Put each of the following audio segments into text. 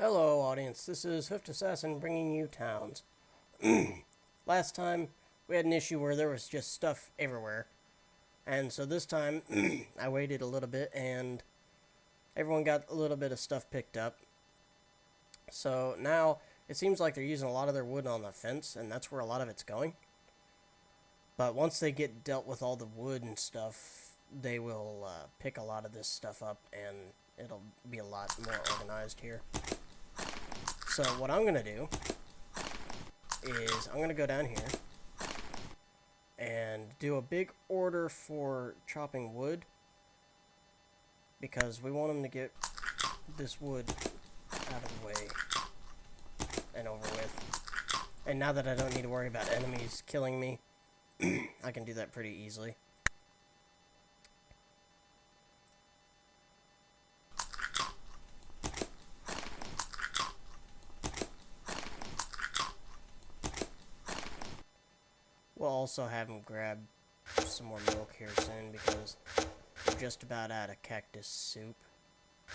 Hello, audience. This is Hoofed Assassin bringing you towns. Last time, we had an issue where there was just stuff everywhere. And so this time, I waited a little bit and everyone got a little bit of stuff picked up. So now, it seems like they're using a lot of their wood on the fence, and that's where a lot of it's going. But once they get dealt with all the wood and stuff, they will pick a lot of this stuff up, and it'll be a lot more organized here. So what I'm going to do is I'm going to go down here and do a big order for chopping wood, because we want them to get this wood out of the way and over with. And now that I don't need to worry about enemies killing me, I can do that pretty easily. We'll also have him grab some more milk here soon, because we're just about out of cactus soup.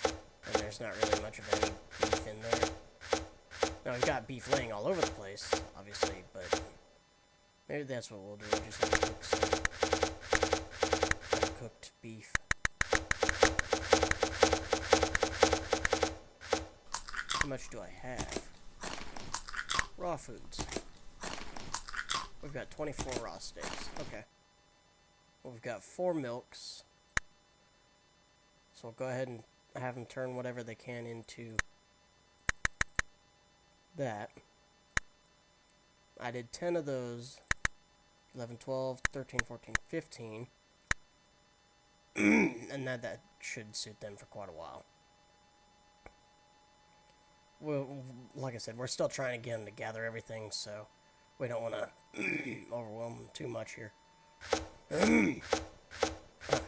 And there's not really much of any beef in there. Now, we've got beef laying all over the place, obviously, but maybe that's what we'll do. We'll just have to cook some uncooked beef. How much do I have? Raw foods. We've got 24 raw steaks. Okay. Well, we've got 4 milks. So we'll go ahead and have them turn whatever they can into that. I did 10 of those. 11, 12, 13, 14, 15. And that should suit them for quite a while. Well, like I said, we're still trying to get them to gather everything, so we don't want to overwhelm them too much here.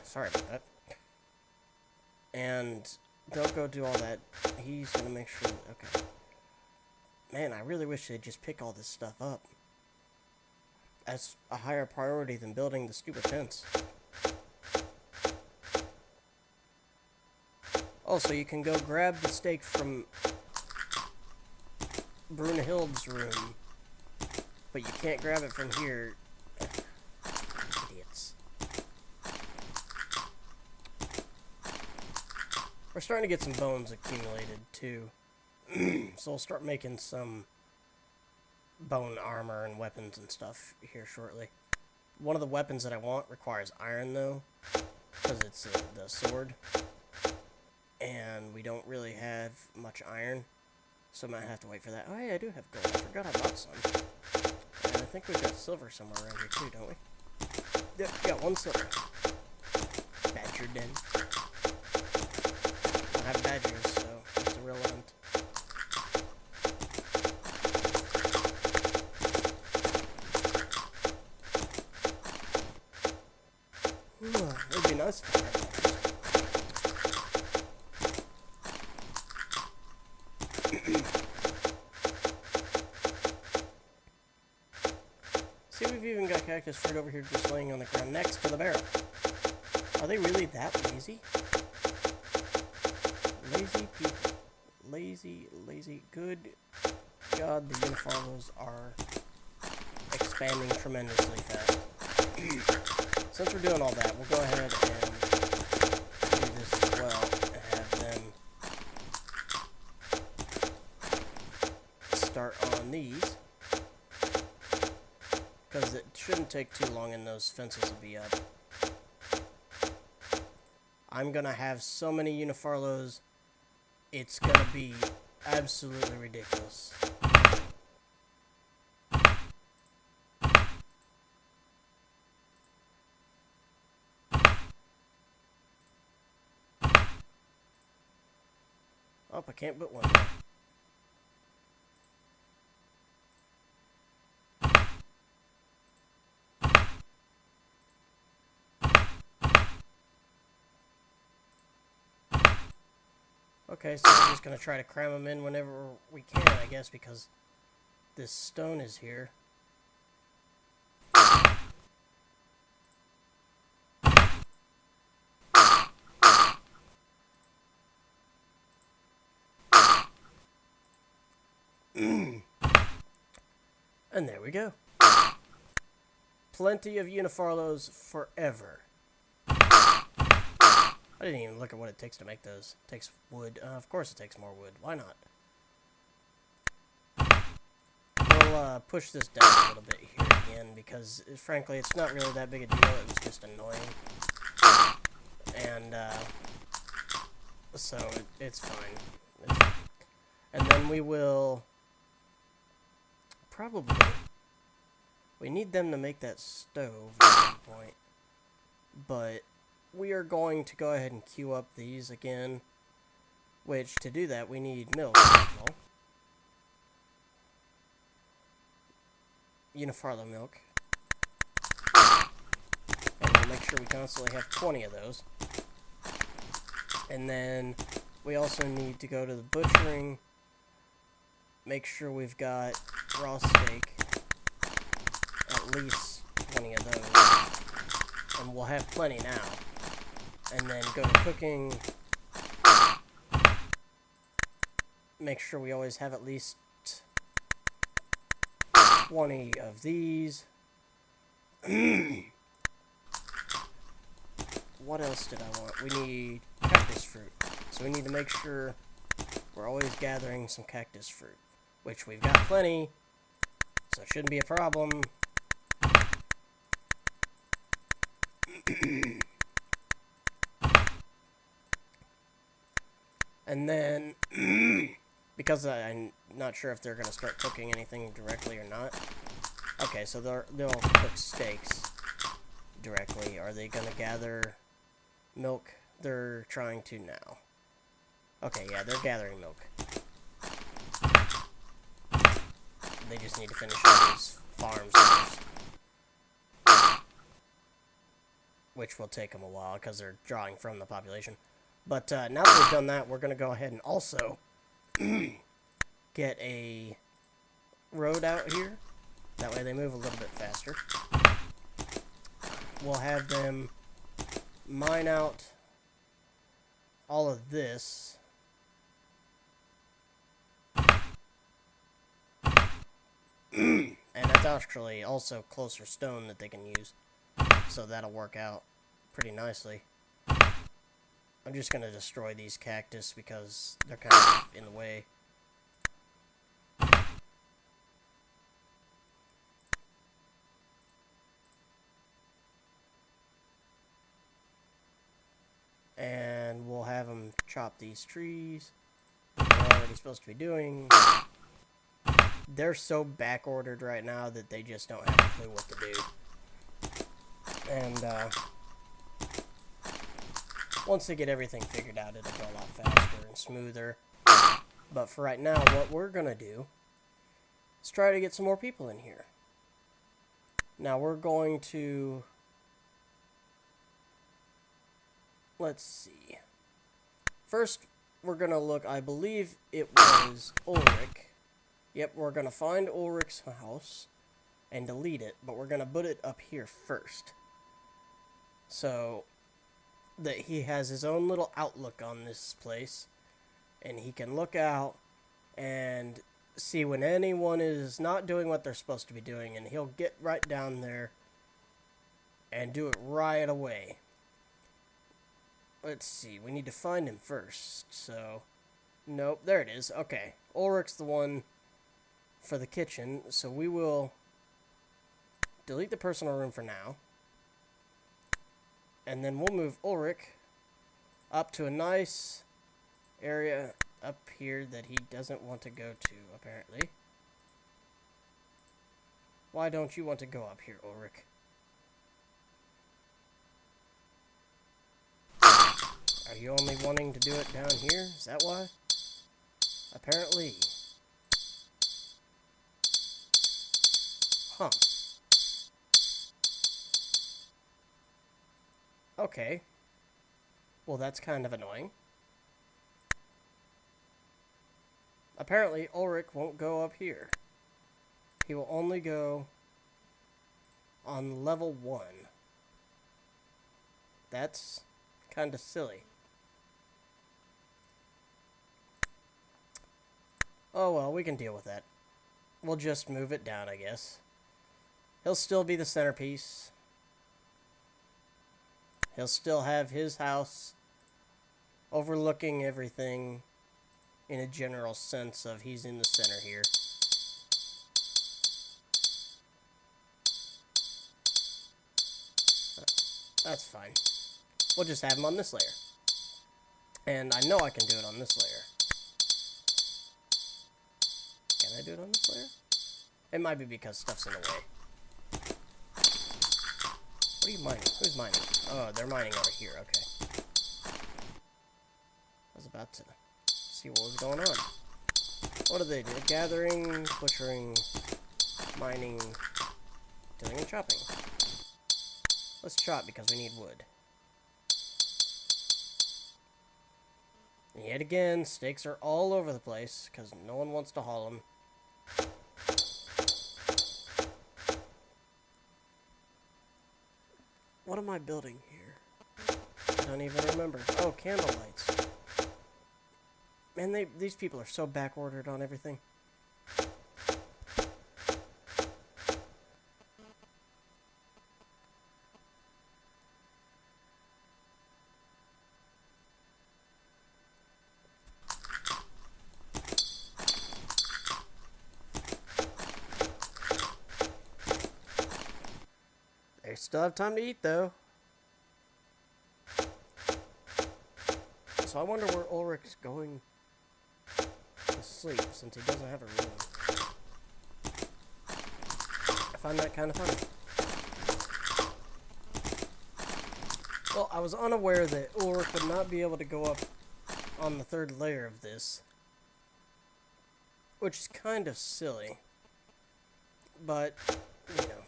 Sorry about that. And they'll go do all that. He's going to make sure that, okay. Man, I really wish they'd just pick all this stuff up. That's a higher priority than building the stupid fence. Also, you can go grab the steak from Brunhild's room, but you can't grab it from here. Idiots. We're starting to get some bones accumulated, too. So we'll start making some bone armor and weapons and stuff here shortly. One of the weapons that I want requires iron, though, because it's the sword. And we don't really have much iron, so I might have to wait for that. Oh, yeah, I do have gold. I forgot I bought some. And I think we've got silver somewhere around here, too, don't we? Yep, we got 1 silver. Badger den. I have badgers, so it's irrelevant. It'd be nice if I had badgers. See, we've even got cactus fruit over here just laying on the ground next to the barrel. Are they really that lazy? Lazy people. Lazy. Good God, the Unifarlos are expanding tremendously fast. Since we're doing all that, we'll go ahead and do this as well and have them start on these, because it shouldn't take too long and those fences will be up. I'm gonna have so many Unifarlos, it's gonna be absolutely ridiculous. Oh, I can't put one there. Okay, so we're just going to try to cram them in whenever we can, I guess, because this stone is here. And there we go. Plenty of Unifarlos forever. I didn't even look at what it takes to make those. It takes wood. Of course it takes more wood. Why not? We'll push this down a little bit here again because, frankly, it's not really that big a deal. It was just annoying. And, so it's fine. And then we will probably... We need them to make that stove at some point. But we are going to go ahead and queue up these again. Which, to do that, we need milk. Unifarlo milk. And we'll make sure we constantly have 20 of those. And then we also need to go to the butchering. Make sure we've got raw steak. At least 20 of those. And we'll have plenty now. And then go to cooking. Make sure we always have at least 20 of these. What else did I want? We need cactus fruit. So we need to make sure we're always gathering some cactus fruit. Which we've got plenty. So it shouldn't be a problem. And then, because I'm not sure if they're going to start cooking anything directly or not. Okay, so they'll cook steaks directly. Are they going to gather milk? They're trying to now. Okay, yeah, they're gathering milk. They just need to finish all these farms first. Which will take them a while because they're drawing from the population. But now that we've done that, we're going to go ahead and also get a road out here. That way they move a little bit faster. We'll have them mine out all of this. And that's actually also closer stone that they can use. So that'll work out pretty nicely. I'm just going to destroy these cactus because they're kind of in the way. And we'll have them chop these trees. They're already supposed to be doing. They're so back-ordered right now that they just don't have a clue what to do. And, once they get everything figured out, it'll go a lot faster and smoother. But for right now, what we're going to do is try to get some more people in here. Now, we're going to... Let's see. First, we're going to look, I believe it was Ulrich. Yep, we're going to find Ulrich's house and delete it, but we're going to put it up here first. So that he has his own little outlook on this place, and he can look out and see when anyone is not doing what they're supposed to be doing, and he'll get right down there and do it right away. Let's see, we need to find him first, so, nope, there it is, okay. Ulrich's the one for the kitchen, so we will delete the personal room for now. And then we'll move Ulrich up to a nice area up here that he doesn't want to go to, apparently. Why don't you want to go up here, Ulrich? Are you only wanting to do it down here? Is that why? Apparently. Huh. Okay. Well, that's kind of annoying. Apparently, Ulrich won't go up here. He will only go on level 1. That's kind of silly. Oh well, we can deal with that. we'll just move it down, I guess. He'll still be the centerpiece. He'll still have his house overlooking everything in a general sense of he's in the center here. That's fine. We'll just have him on this layer. And I know I can do it on this layer. Can I do it on this layer? It might be because stuff's in the way. What are you mining? Who's mining? Oh, they're mining over here. Okay. I was about to see what was going on. What do they do? Gathering, butchering, mining, tilling, and chopping. Let's chop because we need wood. And yet again, stakes are all over the place because no one wants to haul them. What am I building here? I don't even remember. Oh, candle lights. Man, these people are so back-ordered on everything. They still have time to eat, though. So I wonder where Ulrich's going to sleep, since he doesn't have a room. I find that kind of funny. Well, I was unaware that Ulrich would not be able to go up on the third layer of this, which is kind of silly. But, you know.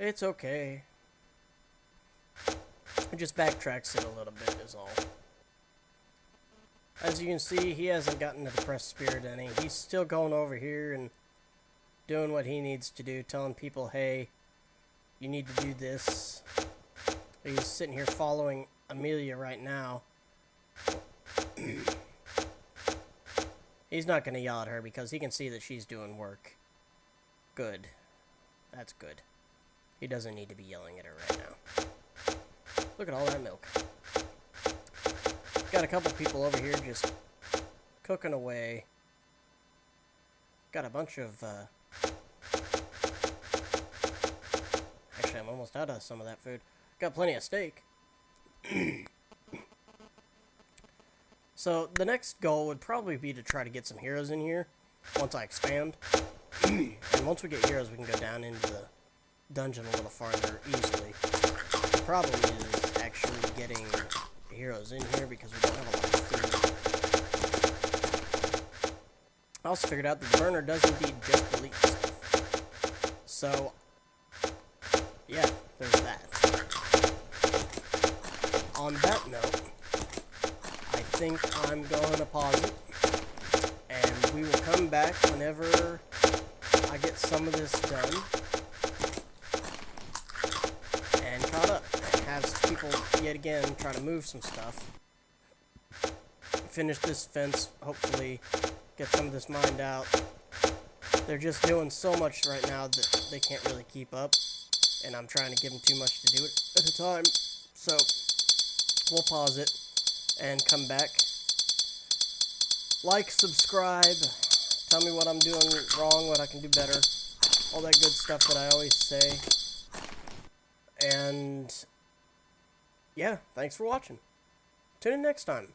It's okay. It just backtracks it a little bit is all. As you can see, he hasn't gotten the depressed spirit any. He's still going over here and doing what he needs to do, telling people, hey, you need to do this. He's sitting here following Amelia right now. He's not going to yell at her because he can see that she's doing work. Good. That's good. He doesn't need to be yelling at her right now. Look at all that milk. Got a couple people over here just cooking away. Got a bunch of, actually, I'm almost out of some of that food. Got plenty of steak. So, the next goal would probably be to try to get some heroes in here once I expand. And once we get heroes, we can go down into the dungeon a little farther easily. The problem is actually getting heroes in here because we don't have a lot of food. I also figured out that the burner does indeed just delete stuff. So, yeah, there's that. On that note, I think I'm going to pause it, and we will come back whenever I get some of this done. Caught up and have people yet again try to move some stuff. Finish this fence, hopefully get some of this mined out. They're just doing so much right now that they can't really keep up, and I'm trying to give them too much to do it at a time. So we'll pause it and come back. Like, subscribe, tell me what I'm doing wrong, what I can do better, all that good stuff that I always say. And, yeah, thanks for watching. Tune in next time.